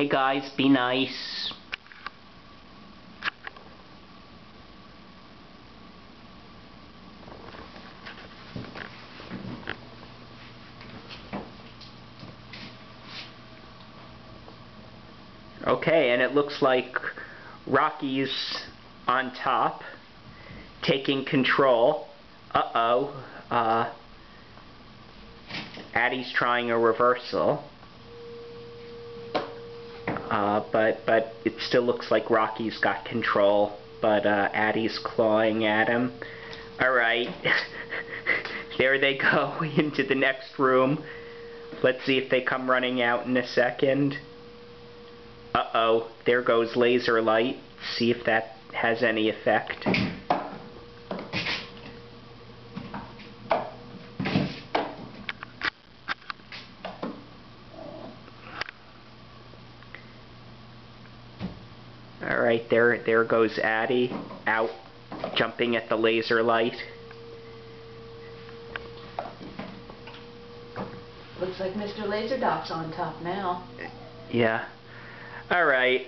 Hey guys, be nice. Okay, and it looks like Rocky's on top, taking control. Addy's trying a reversal. But it still looks like Rocky's got control, but Addy's clawing at him. Alright, there they go into the next room. Let's see if they come running out in a second. There goes laser light. See if that has any effect. Alright, there goes Addy, out, jumping at the laser light. Looks like Mr. Laser Doc's on top now. Yeah. Alright.